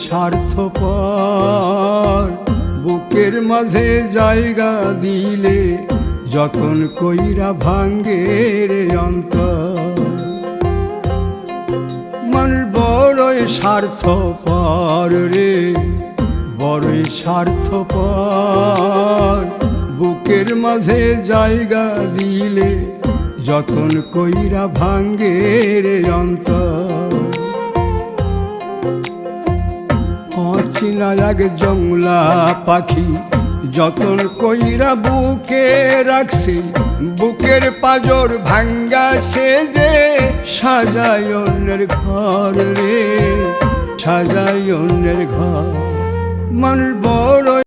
স্বার্থপর, বুকের মাঝে জায়গা দিলে যতন কইরা ভাঙ্গে রে অন্তর। মানুষ বড়ই স্বার্থপর রে, বড়ই স্বার্থপর, বুকের মাঝে জায়গা দিলে যতন কইরা ভাঙ্গে রে অন্তর। অচিনা এক জংলা পাখি যতন কইরা বুকে রাখছি, বুকের পাজর ভাঙ্গা সে যে সাজায় অন্যের ঘর রে, সাজায় অন্যের ঘর। মানুষ বড়